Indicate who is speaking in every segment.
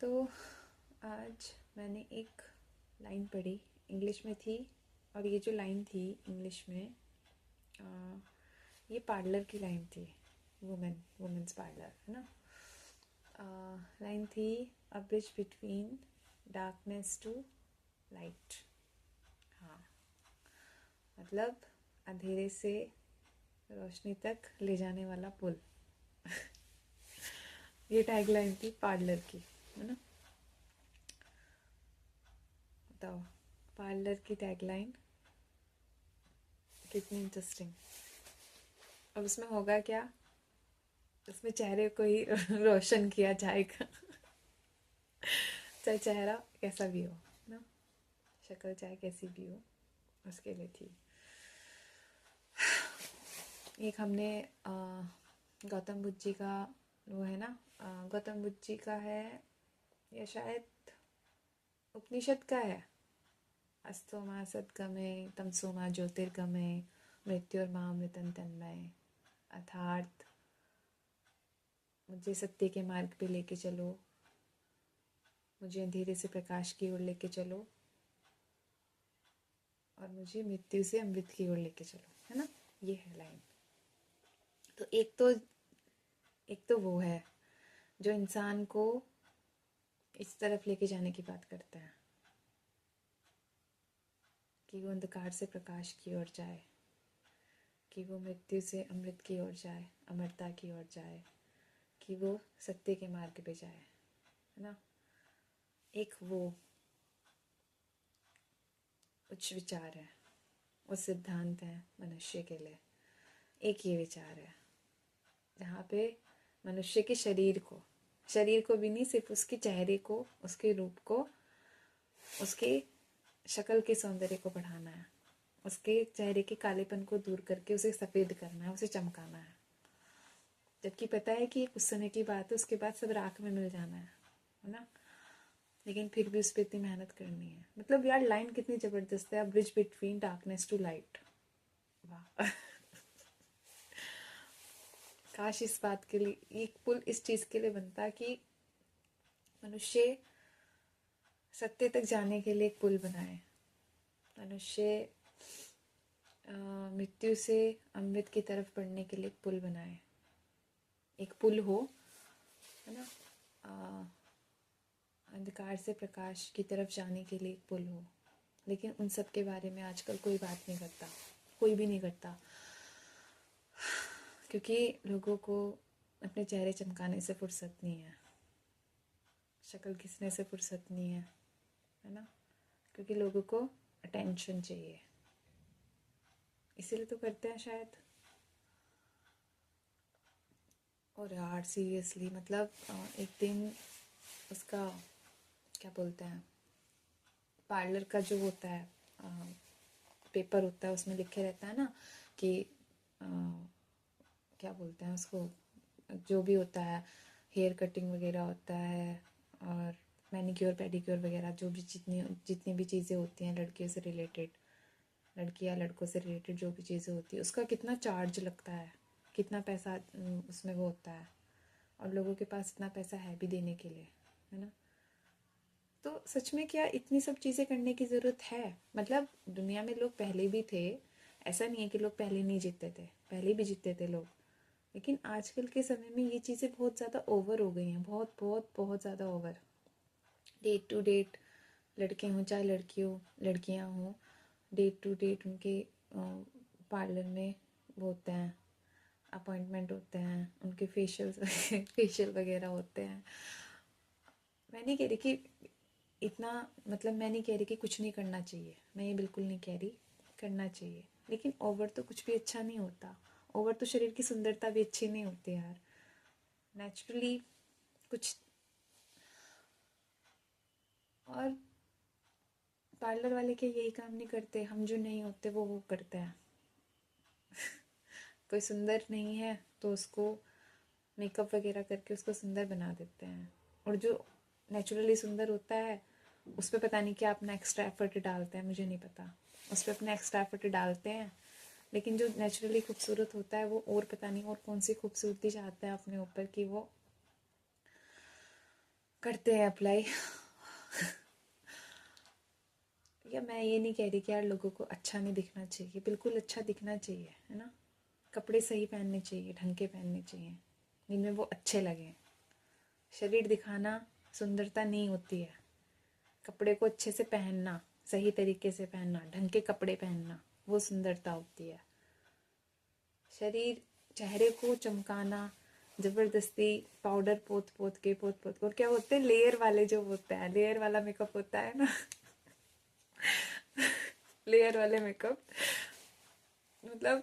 Speaker 1: तो आज मैंने एक लाइन पढ़ी, इंग्लिश में थी। और ये जो लाइन थी इंग्लिश में, आ, ये पार्लर की लाइन थी। वुमेन्स पार्लर है ना। लाइन थी, a bridge between darkness to light. हाँ, मतलब अंधेरे से रोशनी तक ले जाने वाला पुल। ये टैग लाइन थी पार्लर की, है ना। बताओ, पार्लर की टैग लाइन कितनी इंटरेस्टिंग। अब उसमें होगा क्या, उसमें चेहरे को ही रोशन किया जाएगा। चाहे चेहरा कैसा भी हो ना, शक्ल चाहे कैसी भी हो, उसके लिए थी। एक हमने गौतम बुद्ध जी का, वो है ना, गौतम बुद्ध जी का है, या शायद उपनिषद का है। अस्तो मा सद्गमे तमसो मा ज्योतिर्गमे मृत्योर्मामृतं तन्मय। अर्थात मुझे सत्य के मार्ग पे लेके चलो, मुझे अंधेरे से प्रकाश की ओर लेके चलो, और मुझे मृत्यु से अमृत की ओर लेके चलो, है ना। ये है लाइन। तो एक तो वो है जो इंसान को इस तरफ लेके जाने की बात करता है कि वो अंधकार से प्रकाश की ओर जाए, कि वो मृत्यु से अमृत की ओर जाए, अमरता की ओर जाए, कि वो सत्य के मार्ग पे जाए, है ना। एक वो उच्च विचार है, वो सिद्धांत है मनुष्य के लिए। एक ये विचार है जहाँ पे मनुष्य के शरीर को भी नहीं, सिर्फ उसके चेहरे को, उसके रूप को, उसके शक्ल के सौंदर्य को बढ़ाना है, उसके चेहरे के कालेपन को दूर करके उसे सफ़ेद करना है, उसे चमकाना है। जबकि पता है कि ये कुछ समय की बात है, उसके बाद सब राख में मिल जाना है ना। लेकिन फिर भी उस पर इतनी मेहनत करनी है। मतलब यार, लाइन कितनी ज़बरदस्त है, bridge between darkness to light. वाह। काश इस बात के लिए एक पुल इस चीज़ के लिए बनता कि मनुष्य सत्य तक जाने के लिए एक पुल बनाए। मनुष्य मृत्यु से अमृत की तरफ बढ़ने के लिए एक पुल बनाए। एक पुल हो, है ना। अंधकार से प्रकाश की तरफ जाने के लिए एक पुल हो। लेकिन उन सब के बारे में आजकल कोई बात नहीं करता, कोई भी नहीं करता, क्योंकि लोगों को अपने चेहरे चमकाने से फुर्सत नहीं है, शक्ल खींचने से फुर्सत नहीं है ना। क्योंकि लोगों को अटेंशन चाहिए, इसीलिए तो करते हैं शायद। और यार सीरियसली, मतलब एक दिन उसका क्या बोलते हैं, पार्लर का जो होता है पेपर होता है, उसमें लिखे रहता है ना कि क्या बोलते हैं उसको, जो भी होता है, हेयर कटिंग वगैरह होता है, और मैनिक्योर पेडिक्योर वगैरह, जो भी जितनी जितनी भी चीज़ें होती हैं लड़कियों से रिलेटेड, लड़की या लड़कों से रिलेटेड जो भी चीज़ें होती है, उसका कितना चार्ज लगता है, कितना पैसा उसमें वो होता है। और लोगों के पास इतना पैसा है भी देने के लिए, है ना। तो सच में क्या इतनी सब चीज़ें करने की ज़रूरत है? मतलब दुनिया में लोग पहले भी थे, ऐसा नहीं है कि लोग पहले नहीं जीतते थे, पहले भी जीतते थे लोग। लेकिन आजकल के समय में ये चीज़ें बहुत ज़्यादा ओवर हो गई हैं, बहुत बहुत बहुत ज़्यादा ओवर। डेट टू डेट लड़के हों चाहे लड़की हो, लड़कियां हों, डेट टू डेट उनके पार्लर में वो होते हैं, अपॉइंटमेंट होते हैं, उनके फेशियल वगैरह होते हैं। मैं नहीं कह रही कि इतना, मतलब मैं नहीं कह रही कि कुछ नहीं करना चाहिए, मैं ये बिल्कुल नहीं कह रही, करना चाहिए। लेकिन ओवर तो कुछ भी अच्छा नहीं होता। ओवर तो शरीर की सुंदरता भी अच्छी नहीं होती यार। नेचुरली कुछ। और पार्लर वाले के यही काम नहीं करते, हम जो नहीं होते वो करते हैं। कोई सुंदर नहीं है तो उसको मेकअप वगैरह करके उसको सुंदर बना देते हैं। और जो नेचुरली सुंदर होता है उस पर पता नहीं क्या अपना एक्स्ट्रा एफर्ट डालते हैं, मुझे नहीं पता। उस पर अपना एक्स्ट्रा एफर्ट डालते हैं। लेकिन जो नेचुरली खूबसूरत होता है वो और पता नहीं और कौन सी खूबसूरती चाहता है अपने ऊपर कि वो करते हैं अप्लाई। या मैं ये नहीं कह रही कि यार लोगों को अच्छा नहीं दिखना चाहिए, बिल्कुल अच्छा दिखना चाहिए, है ना। कपड़े सही पहनने चाहिए, ढंग के पहनने चाहिए, जिनमें वो अच्छे लगें। शरीर दिखाना सुंदरता नहीं होती है। कपड़े को अच्छे से पहनना, सही तरीके से पहनना, ढंग के कपड़े पहनना, वो सुंदरता होती है। शरीर, चेहरे को चमकाना, जबरदस्ती पाउडर पोत पोत के और क्या बोलते हैं, लेयर वाले जो होता है, लेयर वाला मेकअप होता है ना। लेयर वाले मेकअप, मतलब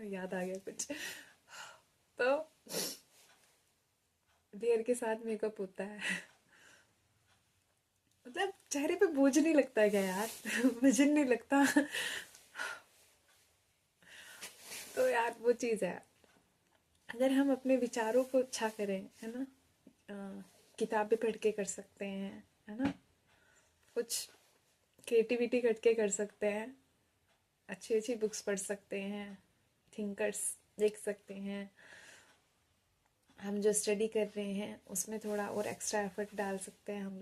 Speaker 1: याद आ गया कुछ। तो लेयर के साथ मेकअप होता है, मतलब चेहरे पे बोझ नहीं लगता क्या यार। वजन नहीं लगता। तो यार वो चीज़ है। अगर हम अपने विचारों को अच्छा करें, है ना, किताबें पढ़ के कर सकते हैं, है ना, कुछ क्रिएटिविटी करके कर सकते हैं, अच्छी अच्छी बुक्स पढ़ सकते हैं, थिंकर्स देख सकते हैं। हम जो स्टडी कर रहे हैं उसमें थोड़ा और एक्स्ट्रा एफर्ट डाल सकते हैं हम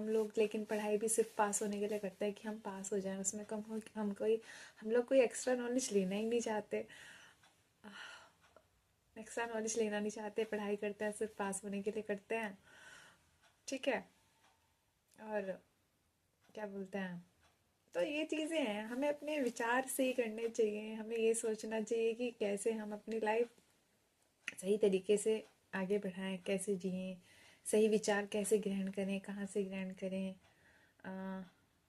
Speaker 1: लोग। लेकिन पढ़ाई भी सिर्फ पास होने के लिए करते हैं कि हम पास हो जाएं, उसमें कम हो, हम लोग कोई एक्स्ट्रा नॉलेज लेना ही नहीं चाहते। एक्स्ट्रा नॉलेज लेना नहीं चाहते, पढ़ाई करते हैं सिर्फ पास होने के लिए करते हैं, ठीक है। और क्या बोलते हैं, तो ये चीज़ें हैं, हमें अपने विचार सही करने चाहिए। हमें ये सोचना चाहिए कि कैसे हम अपनी लाइफ सही तरीके से आगे बढ़ाएं, कैसे जिएं, सही विचार कैसे ग्रहण करें, कहाँ से ग्रहण करें।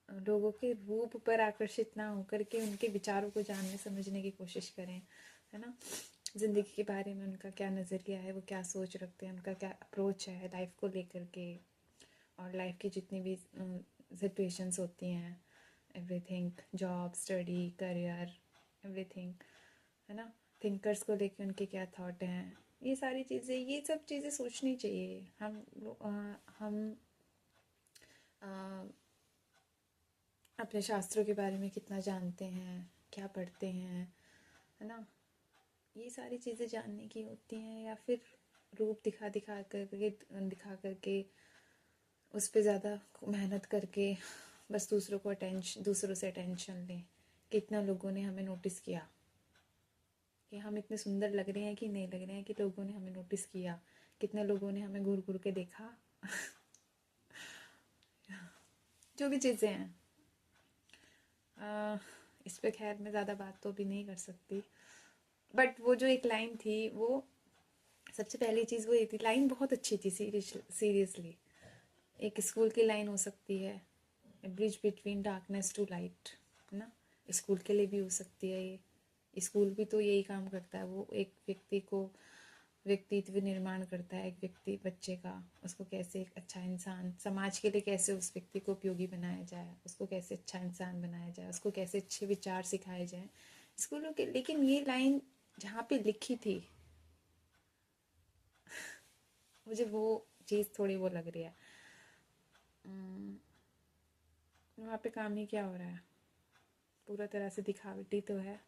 Speaker 1: लोगों के रूप पर आकर्षित ना होकर के उनके विचारों को जानने समझने की कोशिश करें, है ना। ज़िंदगी के बारे में उनका क्या नज़रिया है, वो क्या सोच रखते हैं, उनका क्या अप्रोच है लाइफ को लेकर के, और लाइफ की जितनी भी सिचुएशंस होती हैं, everything, job, study, career, everything, है ना। थिंकर्स को लेके उनके क्या थॉट हैं, ये सारी चीज़ें, ये सब चीज़ें सोचनी चाहिए। हम अपने शास्त्रों के बारे में कितना जानते हैं, क्या पढ़ते हैं, है ना। ये सारी चीज़ें जानने की होती हैं, या फिर रूप दिखा करके उस पर ज़्यादा मेहनत करके बस दूसरों से अटेंशन लें। कितना लोगों ने हमें नोटिस किया कि हम इतने सुंदर लग रहे हैं कि नहीं लग रहे हैं, कि लोगों ने हमें नोटिस किया, कितने लोगों ने हमें घूर घूर के देखा। जो भी चीज़ें हैं, इस पे खैर मैं ज़्यादा बात तो भी नहीं कर सकती। बट वो जो एक लाइन थी, वो सबसे पहली चीज़ वो ये थी, लाइन बहुत अच्छी थी, सीरियसली। एक स्कूल की लाइन हो सकती है, bridge between darkness to light, है ना। स्कूल के लिए भी हो सकती है ये। स्कूल भी तो यही काम करता है, वो एक व्यक्ति को व्यक्तित्व निर्माण करता है, एक व्यक्ति बच्चे का, उसको कैसे एक अच्छा इंसान, समाज के लिए कैसे उस व्यक्ति को उपयोगी बनाया जाए, उसको कैसे अच्छा इंसान बनाया जाए, उसको कैसे अच्छे विचार सिखाए जाए स्कूलों के। लेकिन ये लाइन जहाँ पे लिखी थी, मुझे वो चीज़ थोड़ी वो लग रही है। वहाँ पे काम ही क्या हो रहा है, पूरा तरह से दिखावटी तो है,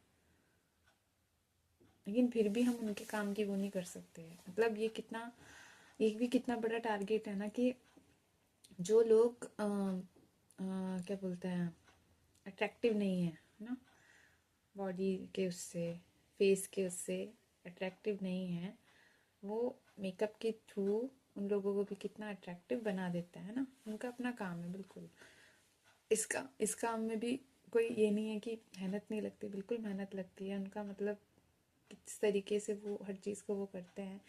Speaker 1: लेकिन फिर भी हम उनके काम की वो नहीं कर सकते। मतलब ये कितना, एक भी कितना बड़ा टारगेट है ना, कि जो लोग क्या बोलते हैं, अट्रैक्टिव नहीं है ना, बॉडी के उससे, फेस के उससे अट्रैक्टिव नहीं है, वो मेकअप के थ्रू उन लोगों को भी कितना अट्रैक्टिव बना देता है ना। उनका अपना काम है, बिल्कुल। इस काम में भी कोई ये नहीं है कि मेहनत नहीं लगती, बिल्कुल मेहनत लगती है। उनका मतलब किस तरीके से वो हर चीज़ को वो करते हैं।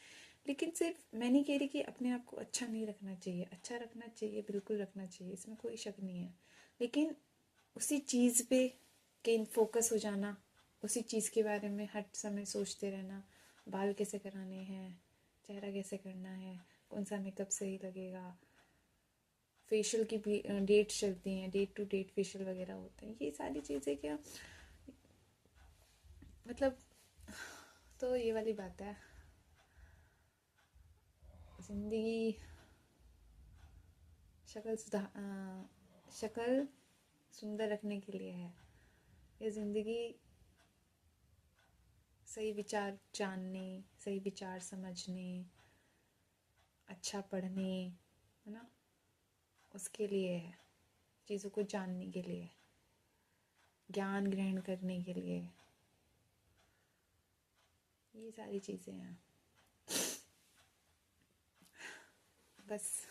Speaker 1: लेकिन सिर्फ मैं नहीं कह रही कि अपने आप को अच्छा नहीं रखना चाहिए, अच्छा रखना चाहिए, बिल्कुल रखना चाहिए, इसमें कोई शक नहीं है। लेकिन उसी चीज़ पे के फोकस हो जाना, उसी चीज़ के बारे में हर समय सोचते रहना, बाल कैसे कराने हैं, चेहरा कैसे करना है, कौन सा मेकअप सही लगेगा, फेशियल की भी डेट चलती हैं, डेट टू डेट फेशियल वगैरह होते हैं, ये सारी चीज़ें क्या, मतलब, तो ये वाली बात है। ज़िंदगी शक्ल शक्ल सुंदर रखने के लिए है, ये ज़िंदगी सही विचार जानने, सही विचार समझने, अच्छा पढ़ने, है ना, उसके लिए है, चीज़ों को जानने के लिए, ज्ञान ग्रहण करने के लिए, ये सारी चीज़ें हैं। बस